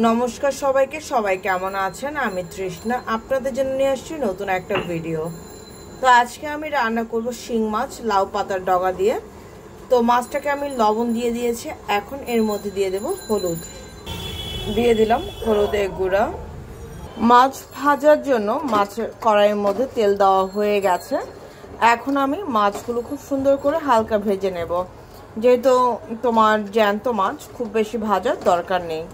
নমস্কার সবাইকে, সবাই কেমন আছেন? আমি তৃষ্ণা আপনাদের জন্য নিয়ে আসছি নতুন একটা ভিডিও। তো আজকে আমি রান্না করব শিং মাছ লাউ পাতার ডগা দিয়ে। তো মাছটাকে আমি লবণ দিয়ে দিয়েছি। এখন এর মধ্যে দিয়ে দেব হলুদ, দিয়ে দিলাম হলুদের গুঁড়া। মাছ ভাজার জন্য মাছের কড়াইয়ের মধ্যে তেল দেওয়া হয়ে গেছে। এখন আমি মাছগুলো খুব সুন্দর করে হালকা ভেজে নেব, যেহেতু তোমার জ্যান্ত মাছ খুব বেশি ভাজার দরকার নেই।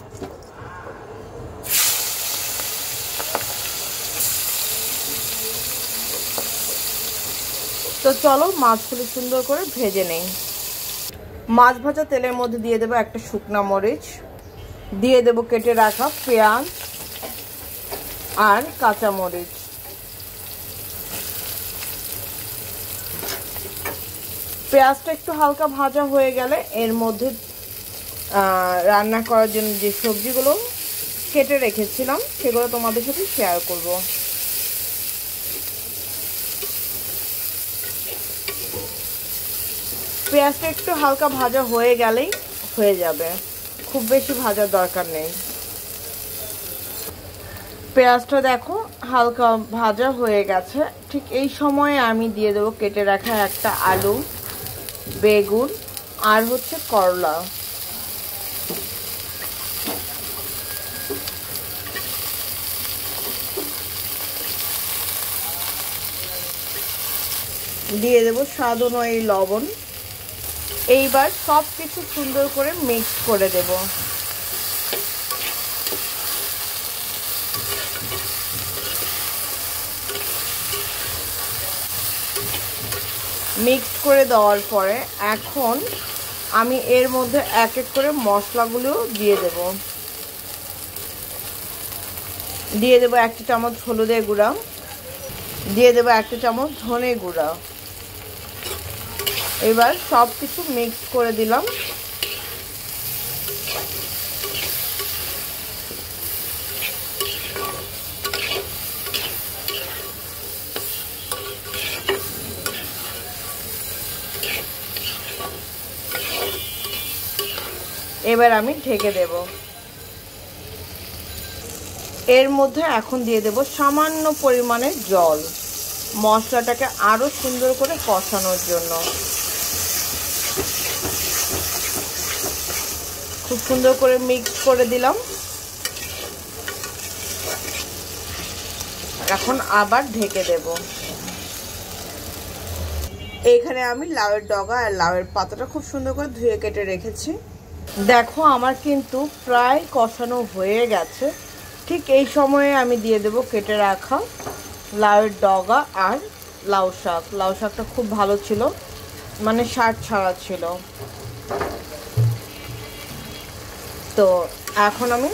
তো চলো মাছগুলো সুন্দর করে ভেজে নেই। মাছ ভাজা তেলের মধ্যে দিয়ে দেবো একটা শুকনা মরিচ, দিয়ে দেবো কেটে রাখা পেঁয়াজ আর কাঁচা মরিচ। পেঁয়াজটা একটু হালকা ভাজা হয়ে গেলে এর মধ্যে রান্না করার জন্য যে সবজিগুলো কেটে রেখেছিলাম সেগুলো তোমাদের সাথে শেয়ার করব। পেঁয়াজটা একটু হালকা ভাজা হয়ে গেলেই হয়ে যাবে, খুব বেশি ভাজার দরকার নেই। পেঁয়াজটা দেখো হালকা ভাজা হয়ে গেছে। ঠিক এই সময়ে আমি দিয়ে দেবো কেটে রাখা একটা আলু, বেগুন আর হচ্ছে করলা। দিয়ে দেবো স্বাদ অনুযায়ী লবণ। এইবার সব কিছু সুন্দর করে মিক্স করে দেব। মিক্স করে দেওয়ার পরে এখন আমি এর মধ্যে এক এক করে মশলাগুলো দিয়ে দেব। দিয়ে দেবো 1 চামচ হলুদের গুঁড়া, দিয়ে দেবো 1 চামচ ধনে গুঁড়া। এবার সব কিছু মিক্স করে দিলাম। এবার আমি ঢেকে দেব। এর মধ্যে এখন দিয়ে দেব সামান্য পরিমাণে জল, মশলাটাকে আরো সুন্দর করে কষানোর জন্য। খুব সুন্দর করে মিক্স করে দিলাম। এখন আবার ঢেকে দেব। এইখানে আমি লাউয়ের ডগা আর লাউয়ের পাতাটা খুব সুন্দর করে ধুয়ে কেটে রেখেছি। দেখো আমার কিন্তু প্রায় কষানো হয়ে গেছে। ঠিক এই সময়ে আমি দিয়ে দেব কেটে রাখা লাউয়ের ডগা আর লাউ শাক। লাউ শাকটা খুব ভালো ছিল, মানে শাক ছাড়া ছিল। তো এখন আমি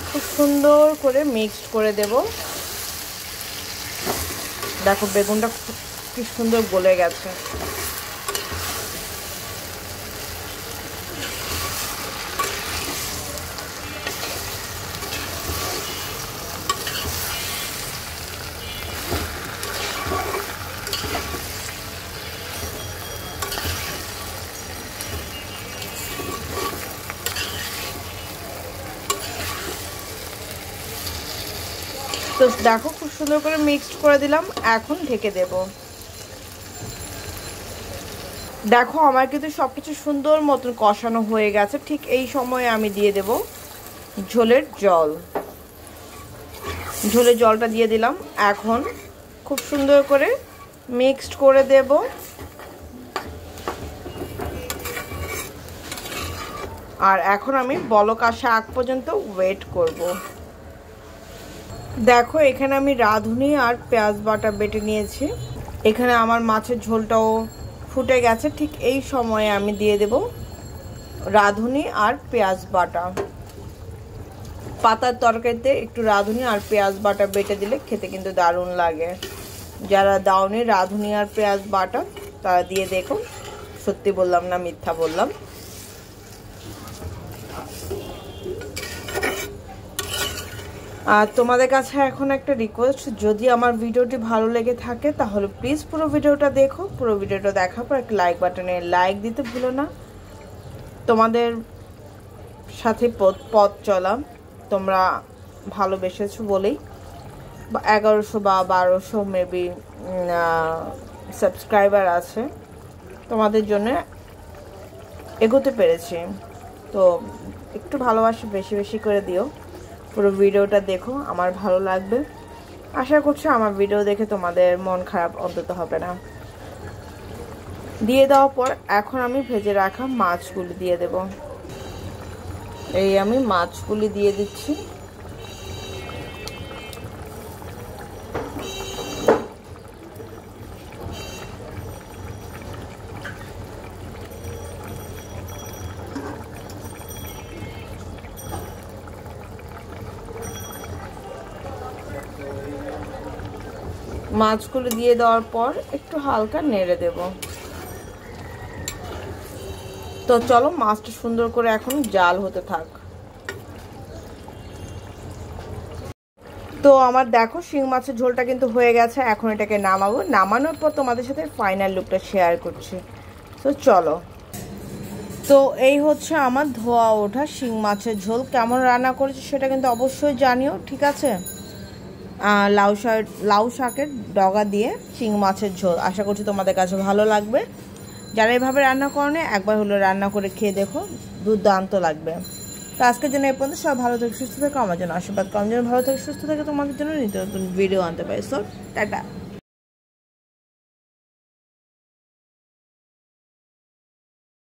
খুব সুন্দর করে মিক্স করে দেব। দেখো বেগুনটা কি সুন্দর গলে গেছে। তো দেখো খুব সুন্দর করে মিক্সড করে দিলাম। এখন ঢেকে দেব। দেখো আমার কিন্তু সবকিছু সুন্দর মতন কষানো হয়ে গেছে। ঠিক এই সময়ে আমি দিয়ে দেব ঝোলের জল। ঝোলের জলটা দিয়ে দিলাম। এখন খুব সুন্দর করে মিক্সড করে দেব। আর এখন আমি বলক আসা আগ পর্যন্ত ওয়েট করব। দেখো এখানে আমি রাঁধুনি আর পেঁয়াজ বাটা বেটে নিয়েছি। এখানে আমার মাছের ঝোলটাও ফুটে গেছে। ঠিক এই সময়ে আমি দিয়ে দেব রাঁধুনি আর পেঁয়াজ বাটা। পাতার তরকারিতে একটু রাঁধুনি আর পেঁয়াজ বাটা বেটে দিলে খেতে কিন্তু দারুণ লাগে। যারা দাওনি রাঁধুনি আর পেঁয়াজ বাটা তারা দিয়ে দেখো, সত্যি বললাম না মিথ্যা বললাম। আর তোমাদের কাছে এখন একটা রিকোয়েস্ট, যদি আমার ভিডিওটি ভালো লেগে থাকে তাহলে প্লিজ পুরো ভিডিওটা দেখো। পুরো ভিডিওটা দেখার পর একটা লাইক বাটনে লাইক দিতে ভুলো না। তোমাদের সাথে পথ চলা তোমরা ভালোবেসেছো বলেই 1100 বা 1200 মেবি সাবস্ক্রাইবার আছে, তোমাদের জন্য এগোতে পেরেছি। তো একটু ভালোবাসা বেশি বেশি করে দিও, পুরো ভিডিওটা দেখো, আমার ভালো লাগবে। আশা করছি আমার ভিডিও দেখে তোমাদের মন খারাপ অন্তত হবে না। দিয়ে দেওয়ার পর এখন আমি ভেজে রাখা মাছগুলি দিয়ে দেব। এই আমি মাছগুলি দিয়ে দিচ্ছি। মাছগুলো দিয়ে দেওয়ার পর একটু হালকা নেড়ে দেব। তো চলো মাছটা সুন্দর করে এখন জাল হতে থাক। তো আমার দেখো শিং মাছের ঝোলটা কিন্তু হয়ে গেছে, এখন এটাকে নামাবো। নামানোর পর তোমাদের সাথে ফাইনাল লুকটা শেয়ার করছি। তো চলো। তো এই হচ্ছে আমার ধোয়া ওঠা শিং মাছের ঝোল। কেমন রান্না করেছি সেটা কিন্তু অবশ্যই জানিও, ঠিক আছে? লাউ শাকের ডগা দিয়ে শিং মাছের ঝোল, আশা করছি তোমাদের কাছে ভালো লাগবে। যারা এভাবে রান্না করে একবার হলো রান্না করে খেয়ে দেখো, দুর্দান্ত লাগবে। তো আজকের জন্য এই পর্যন্ত। সব ভালো থেকে সুস্থ থেকে, আমার জন্য আশীর্বাদ, কম যেন ভালো থেকে সুস্থ থেকে তোমাদের জন্য নিত্য নতুন ভিডিও আনতে পারি। So tata.